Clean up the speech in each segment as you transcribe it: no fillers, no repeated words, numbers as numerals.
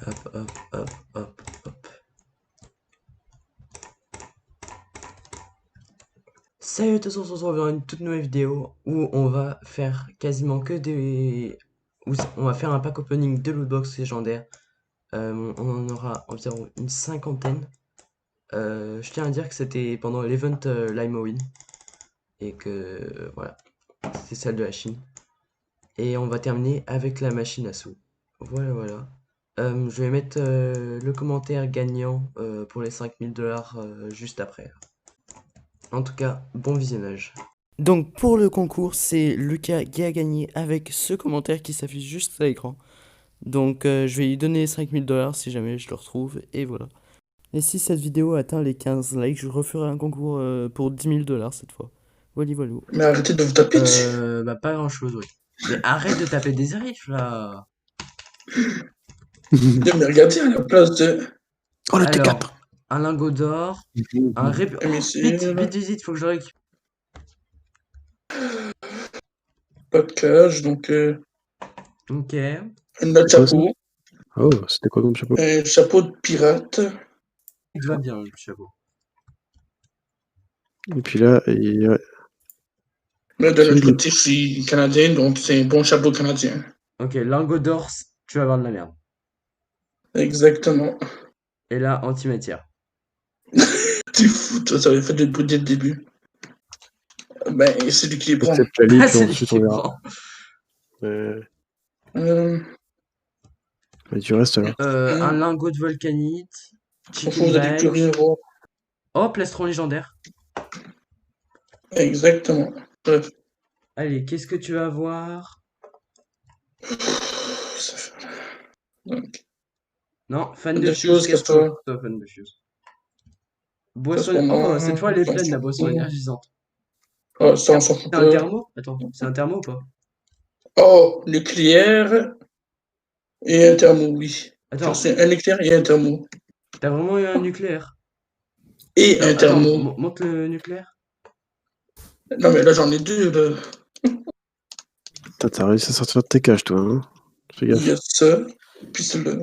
Hop, hop, hop, hop, hop. Salut à tous, on se retrouve dans une toute nouvelle vidéo où on va faire quasiment que des... On va faire un pack opening de lootbox légendaire. On en aura environ une cinquantaine. Je tiens à dire que c'était pendant l'event Limewin. Et que voilà, c'est celle de la Chine. Et on va terminer avec la machine à sous. Voilà, voilà. Je vais mettre le commentaire gagnant pour les 5000$ juste après. En tout cas, bon visionnage. Donc pour le concours, c'est Lucas qui a gagné avec ce commentaire qui s'affiche juste à l'écran. Donc je vais lui donner 5000$ si jamais je le retrouve, et voilà. Et si cette vidéo atteint les 15 likes, je referai un concours pour 10 000$ cette fois. Voilà, voilà. Mais arrêtez de vous taper dessus. Bah pas grand chose, oui. Mais arrête de taper des arifs là. Mais regardez à la place de Oh, le Alors, T4. un lingot d'or, un rép... Oh, vite, missile, vite, vite, faut que je le récupère. pas de cage, donc Ok. une belle C'est quoi, chapeau, Oh, c'était quoi comme chapeau? un chapeau de pirate. Il va bien le chapeau. Et puis là, ouais. Mais de l'autre Celui-là. côté, je suis canadien, donc c'est un bon chapeau canadien. Ok, lingot d'or, tu vas avoir de la merde. Exactement. Et là, antimatière. T'es fou, toi, ça avait fait du bruit dès le début. Ben, c'est lui qui les prend. Accepte la ligue, Ah, puis c'est lui ensuite qui on verra. prend. Mais tu restes là. Un lingot de volcanite. Franchement, Chicken vous allez plus bag. rien voir. Oh, plastron légendaire. Exactement. Bref. Allez, qu'est-ce que tu vas avoir? Ça fait... Donc, Non, fan de de fuse, choses, casse-toi. casse-toi. Fan de fuse. Passe Boisson... pour moi. Oh, cette fois, elle est On pleine, s'en la boisson fout. énergisante. Ah, ça, on s'en fout C'est un pas. thermo? Attends, c'est un thermo ou pas? Oh, nucléaire et un thermo, oui. Attends, C'est un nucléaire et un thermo. t'as vraiment eu un nucléaire? Et un Attends, thermo. monte le nucléaire. Non, mais là, j'en ai deux, là. T'as réussi à sortir de tes cages, toi, hein? Fais Il y a gaffe. ça, puis celui-là.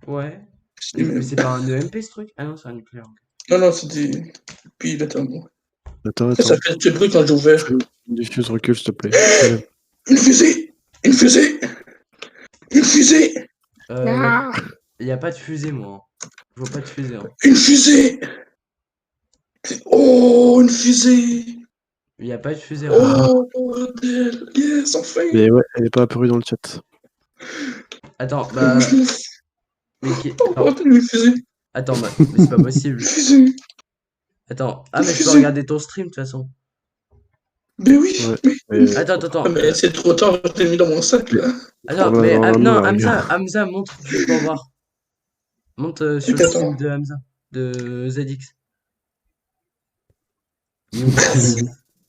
Ouais. C'est Mais même. c'est pas un EMP ce truc? Ah non, c'est un nucléaire. Non, non, c'est des. Puis le thermo. Attends. Ça fait ce bruit quand j'ai ouvert. Diffuse, recule, s'il te plaît. Une fusée! Une fusée! Une fusée! Y a pas de fusée, moi. Je vois pas de fusée. Hein. Une fusée! Oh, une fusée! Y a pas de fusée. Oh, bordel! Yes, enfin! Mais ouais, elle est pas apparue dans le chat. Attends, bah. Je m'en fous. Mais Oh, bordel, une fusée! Attends, bah, mais c'est pas possible. Une fusée! Attends, ah, mais je peux regarder ton stream de toute façon. Mais oui! Ouais, Mais... Attends. Ah, mais c'est trop tard, je l'ai mis dans mon sac, là. Attends, va mais dans non, la rigueur. Hamza, montre juste pour voir. Monte sur le stream de Hamza, de ZX.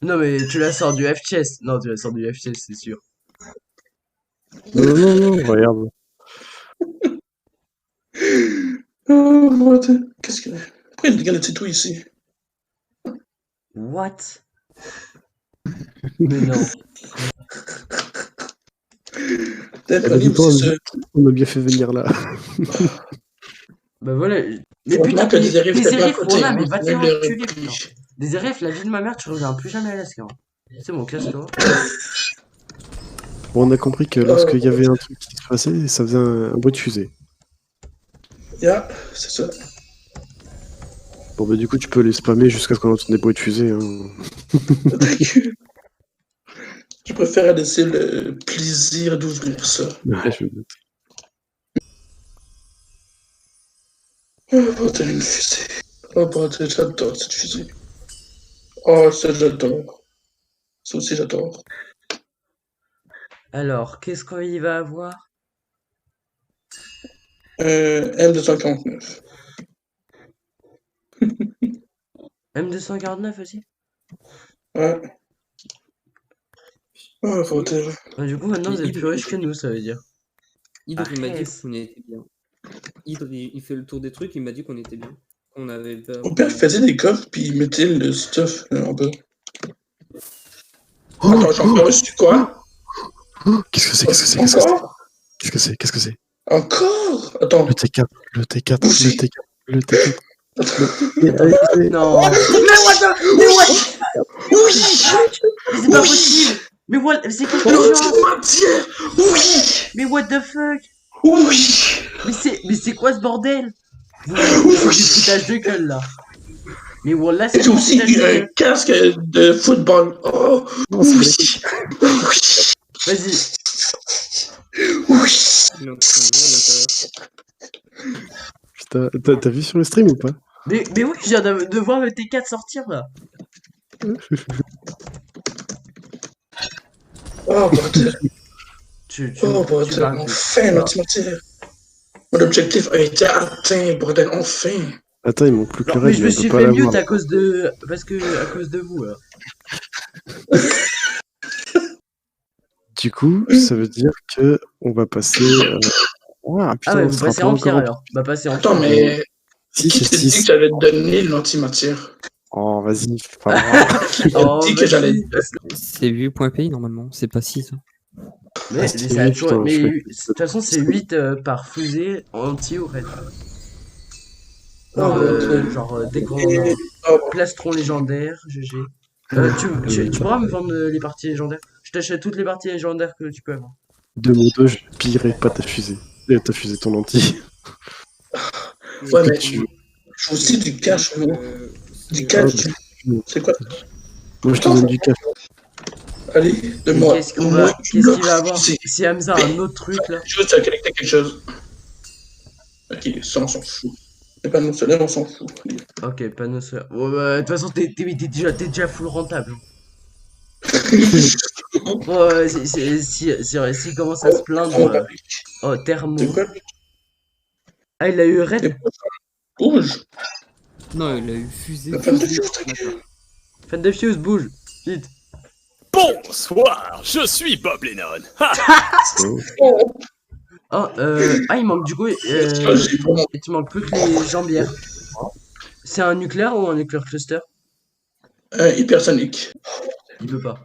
Non, mais tu la sors du F-Chess. Non, tu la sors du F-Chess, c'est sûr. Non, regarde. Oh, bordel. Qu'est-ce que... Pourquoi il y a des tout ici? What? Mais non. On a bien fait venir là. Bah voilà. Mais putain, que des RF, des RF, côté, voilà, hein. mais va te faire enculer, putain. Des RF, la vie de ma mère, tu reviens plus jamais à l'Alaska. C'est bon, casse-toi. Bon, on a compris que lorsqu'il y avait un truc qui se passait, ça faisait un bruit de fusée. Yeah, c'est ça. Bon, bah du coup, tu peux les spammer jusqu'à ce qu'on entende des bruits de fusée. Hein. Je préfère laisser le plaisir d'ouvrir ça. Ouais, je me doute. Oh, bordel, une fusée. Oh, bordel, j'adore cette fusée. Oh, ça, j'adore. Ça aussi, j'adore. Alors, qu'est-ce qu'il va avoir? M249. M249 aussi? Ouais. Oh, bordel. Bah, du coup, maintenant, vous êtes plus riches que nous, ça veut dire. Hydre, il m'a dit qu'on était bien. Hydre, il fait le tour des trucs, il m'a dit qu'on était bien. Qu'on avait peur. Mon père faisait des coffres, puis il mettait le stuff en bas. Oh, attends, j'en ai reçu quoi? Qu'est-ce que c'est? Qu'est-ce que c'est? Encore? Attends. Le T4, le T4, le Aussi. T4, le T4. Non. Mais what? Oui! Mais c'est pas Oui. possible. Mais what? C'est quelle chance? L'antimatière! Oui! Mais what the fuck? Oui! Mais c'est quoi ce bordel? C'est du foutage de gueule là. Mais voilà, c'est J'ai du aussi foutage de eu un gueule. casque de football. Oh! Non, Oui! c'est Oui! Vas-y. Oui! Il est en train de jouer à l'intérieur. Putain, t'as vu sur le stream ou pas? Mais oui, je viens de voir le T4 sortir là. Oh, bordel! Oh, Tu bordel! parles plus. Enfin, l'antimatière! Mon objectif a été atteint, bordel, enfin! Attends, il manque plus que Non, le mais raid, je mais me on peut suis pas fait l'avoir. mute à cause de. Parce que. À cause de vous là. Du coup, ça veut dire que on va passer. Ah Ah putain, ouais, on vous sera passez pas en encore pierre en alors. Bah, passez en Attends, pierre. mais Si, qui c'est t'a dit 6. que j'allais te donner l'antimatière? Oh, vas-y, c'est pas grave. Oh, dit que j'allais- vas-y. C'est 8.pi normalement, c'est pas 6. Mais c'était ça a huit, toujours. putain, Mais je fais- de toute façon, c'est 8 par fusée anti ou raid. Oh, Non, bordel. genre, dès qu'on en a un. Oh, Plastron légendaire, GG. Tu pourras me vendre les parties légendaires? Je t'achète toutes les parties légendaires que tu peux avoir. De mon dos, je pillerai pas ta fusée. Ta fusée, ton anti. ouais, que mais tu veux. je veux aussi du cash, moi. Du Ah, cash. bah, C'est quoi? moi, je te donne du cash. Allez, Mais donne-moi. qu'est-ce qu'il va avoir? Si Hamza a un autre truc là. Je veux te connecter quelque chose. Ok, ça, on s'en fout. Les panneaux solaires, on s'en fout. Ok, panneau solaire. Ouais, bah, de toute façon, t'es déjà full rentable. Ouais, s'il commence à se plaindre. Oh, thermo. C'est quoi? Ah, il a eu C'est raid. quoi? Rouge. Non, il a eu fusée. Le fan de fusée. fuse, t'inquiète. Fan de fuse, bouge. Vite. Bonsoir, je suis Bob Lennon. Ha Oh, Oh, il manque du coup. j'ai vraiment- Il te manque plus que les jambières. C'est un nucléaire ou un nucléaire cluster? Hypersonique. Il peut pas.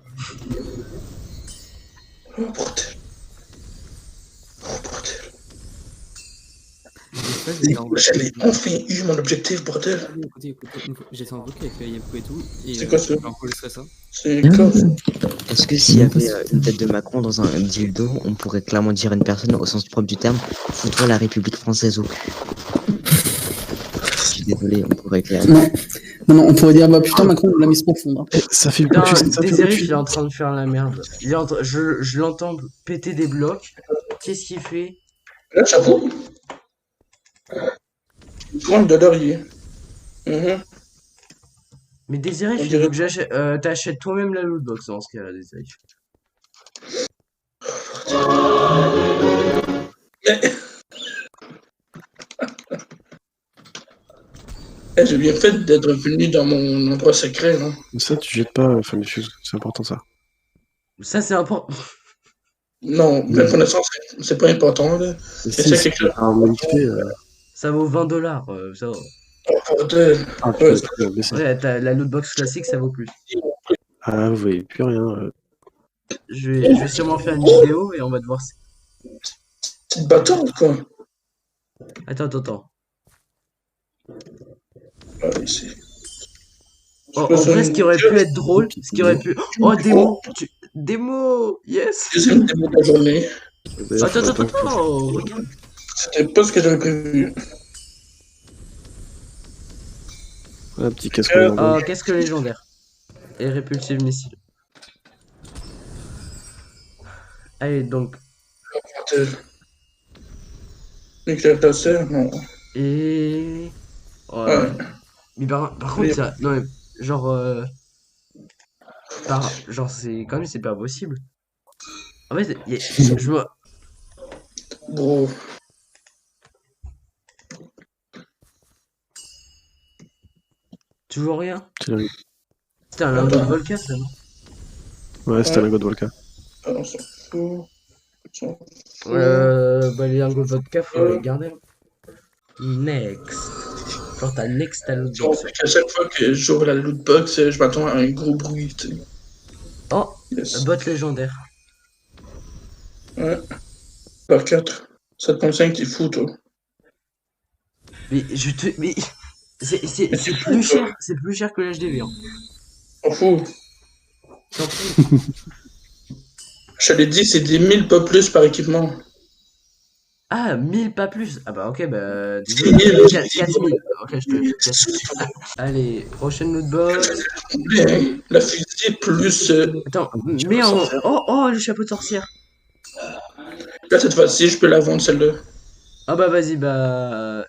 Oh, bordel. Oh, bordel. J'avais enfin eu mon objectif, bordel. Écoutez, j'ai fait un vocal avec Yabko et tout. Et C'est quoi ça? j'ai enregistré ça. C'est quoi? Est-ce que s'il y avait une tête de Macron dans un dildo, on pourrait clairement dire à une personne, au sens propre du terme, fous-toi la République française au cul. Je suis désolé, on pourrait clairement. Non, on pourrait dire, bah putain, Macron, on l'a mis profond. Eh, ça fait Putain, beaucoup ça fait Désirif, beaucoup- il est en train de faire la merde. Je l'entends péter des blocs. Qu'est-ce qu'il fait? Là, j'avoue. Pointe de laurier. Mhm. Mais Désirif, On il dirait- faut que j'achète. T'achètes toi-même la lootbox dans ce cas-là, Désirif. Mais... Eh, j'ai bien fait d'être venu dans mon endroit secret, non? Ça, tu jettes pas, fan de fuse. C'est important, ça. Ça, c'est important. Non, même connaissance, c'est pas important, là. Et c'est si, quelque chose. un modifié. Ça vaut 20$. Ça va. Oh, bordel. Ah, Ouais. putain, baisser. Ouais, la lootbox classique, ça vaut plus. Ah, vous voyez plus rien. Je vais sûrement faire une vidéo et on va devoir. Petite bâtard, quoi. Attends. Ah, ici. En vrai, ce qui aurait pu être drôle, ce qui aurait pu. Oh, démo! Yes! Deuxième démo de la journée. D'ailleurs, Attends, faudrait pas que- regarde! C'était pas ce que j'avais prévu. Un petit casque Euh, en Oh, qu'est-ce que légendaire? Et répulsive missile. Allez, donc. Bordel. Nucléaire laser, non. Et. Oh, Ouais. mais par contre, Mais- ça. Non, mais. Genre. Genre, c'est. Quand même, c'est pas possible. En fait, je vois. Gros. Toujours rien. C'est la- C'était un lingot de Volca, ça, non? Ouais, c'était un lingot de Volca. Ah, on s'en fout. On s'en fout. Bah, les lingots de vodka, faut les garder. Next. Genre, t'as next à l'autre On box. sait qu'à chaque fois que j'ouvre la loot box, je m'attends à un gros bruit, tu sais. Oh, Yes. bot légendaire. Ouais. Par 4. 7,5, t'es fou, toi. Mais je te. Mais. C'est plus cher que l'HDV. Hein. T'en fous. T'en fous. Je te l'ai dit, c'est 10 000, pas plus par équipement. Ah, 1000 pas plus. Ah bah ok, bah. 10 000, je 4 000. Ok, je te casse. Allez, prochaine lootbox. Bien, la fusée plus. Attends, mais en. Oh, le chapeau de sorcière. Là, cette fois-ci, je peux la vendre, celle-là. Ah bah vas-y, bah.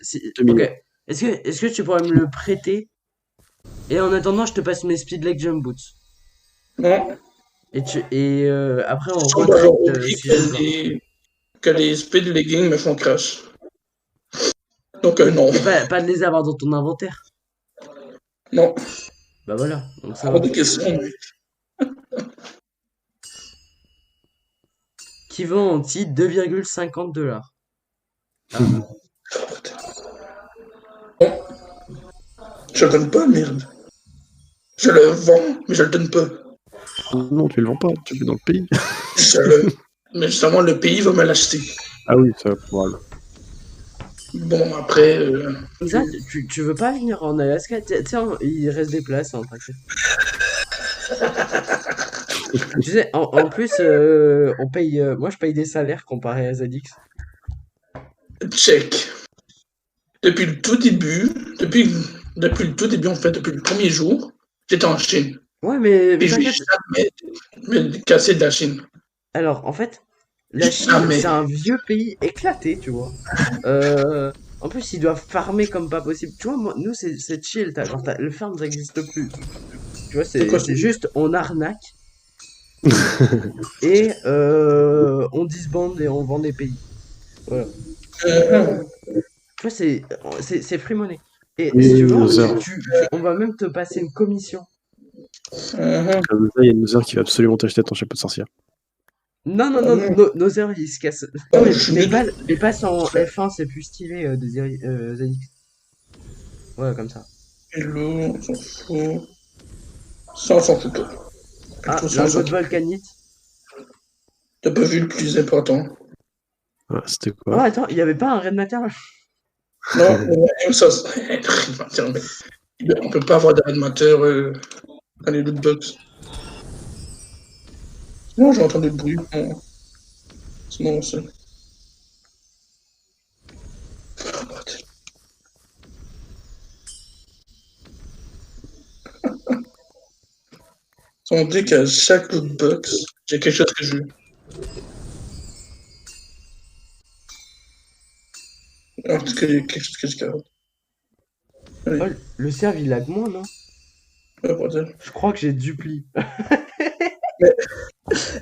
Ok. Est-ce que tu pourrais me le prêter? Et en attendant, je te passe mes speed leg jump boots. Non. Et après, on On va retraite oublier si j'ai besoin. que les speed leggings me font crash. Donc, non. Mais pas de les avoir dans ton inventaire. Non. Bah voilà, donc ça Pas va. de question, mec. Qui vend en titre 2,50 $. Ah. Bon. Je le donne pas, merde. Je le vends, mais je le donne pas. Non, tu le vends pas, tu le mets dans le pays. Mais justement, le pays va me l'acheter. Ah oui, ça va pouvoir. Bon, après. Ça, tu veux pas venir en Alaska? Tiens, il reste des places, hein, t'inquiète. Tu sais, en plus, on paye. Moi, je paye des salaires comparé à ZX. Check. Depuis le tout début, en fait, depuis le premier jour, j'étais en Chine. Ouais, mais Et je vais t'inquiète. jamais me casser de la Chine. Alors, en fait, la Chine, Jamais. c'est un vieux pays éclaté, tu vois. En plus, ils doivent farmer comme pas possible. Tu vois, moi, nous, c'est chill. Le farm, ça n'existe plus. Tu vois, C'est quoi, c'est juste, on arnaque. Et on disbande et on vend des pays. Voilà. Tu vois, c'est free money. Et Oui, si tu veux, Nozer. on va même te passer une commission. Comme ça, il y a Nozer qui va absolument t'acheter ton chapeau de sorcière. Non, Nozer, il se casse. Ah, Non, je suis nul. les passes en F1, c'est plus stylé de ZX. Ouais, comme ça. Hello, on s'en fout. Ça, on s'en fout pas. Ah, Tout ça, on s'en lingot de fout. volcanite. T'as pas vu le plus important. Ah, c'était Oh, quoi? attends, il y avait pas un Red Matter là? Non, ça, on peut pas avoir d'animateur dans les lootbox. Non, j'ai entendu le bruit. Non. Sinon, on sait. Oh, bordel. On dit qu'à chaque lootbox, j'ai quelque chose que je veux. Alors, est-ce que j'ai quelque chose que je garde? Oh, le serve il lag moins, non? Oh, bordel. Je crois que j'ai dupli. Mais-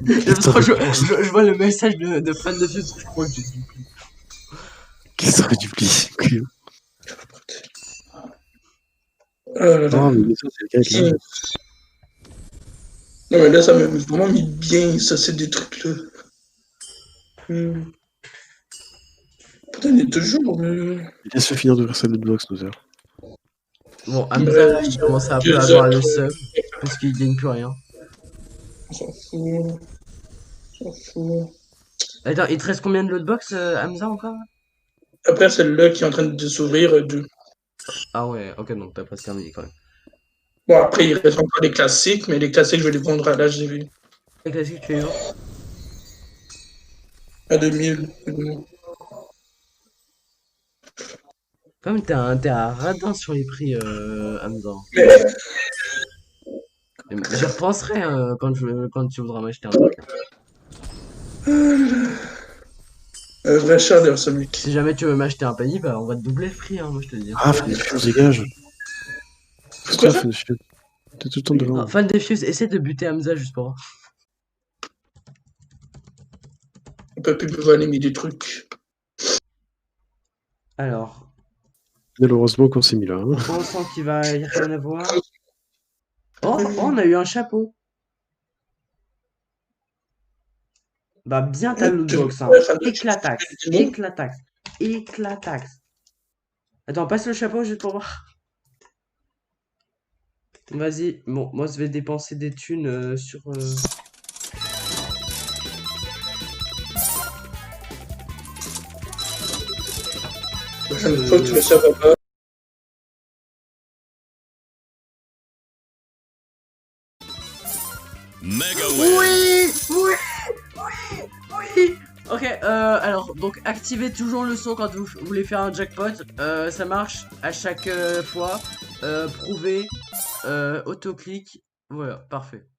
je vois le message de fan de Fuse, je crois que j'ai dupli. Qui serait duplié? Oh là là. Non, mais ça, c'est le gars là. Non, mais là, ça m'a vraiment mis bien, ça, c'est des trucs là. Putain, il est toujours. Laisse-le finir d'ouvrir sa lootbox, Nozer. Bon, Hamza, il commence à un peu à avoir le seum, parce qu'il gagne plus rien. On s'en fout. On s'en fout. Attends, il te reste combien de lootbox, Hamza, encore? Après, celle-là qui est en train de s'ouvrir. Ah ouais, ok, donc t'as presque terminé quand même. Bon, après, il reste encore les classiques, mais les classiques, je vais les vendre à l'HDV. Et qu'est-ce que tu es À 2000. Quand même, t'es un radin sur les prix, Hamza. J'y repenserai quand tu voudras m'acheter un truc. Un vrai chaleur, ce mec. Si jamais tu veux m'acheter un panier, bah on va te doubler le prix, hein, moi je te le dis. Ah, fan des fuses, dégage. Pousse-toi, fan des fuses. T'es tout le temps devant. Ah, fan des fuses, essaie de buter Hamza juste pour voir. On peut plus me voler des trucs. Alors, Malheureusement qu'on s'est mis là. Hein. on sent qu'il va y rien avoir. Oh, on a eu un chapeau. Bah bien ta lootbox, hein. Éclataxe, éclataxe, éclataxe. Attends, passe le chapeau juste pour voir. Vas-y, bon, moi je vais dépenser des thunes sur... prochaine fois que tu me serves pas. Mega Oui, oui, oui, oui. Ok, alors, donc, activez toujours le son quand vous voulez faire un jackpot. Ça marche à chaque fois. Prouvez, autoclic. Voilà, parfait.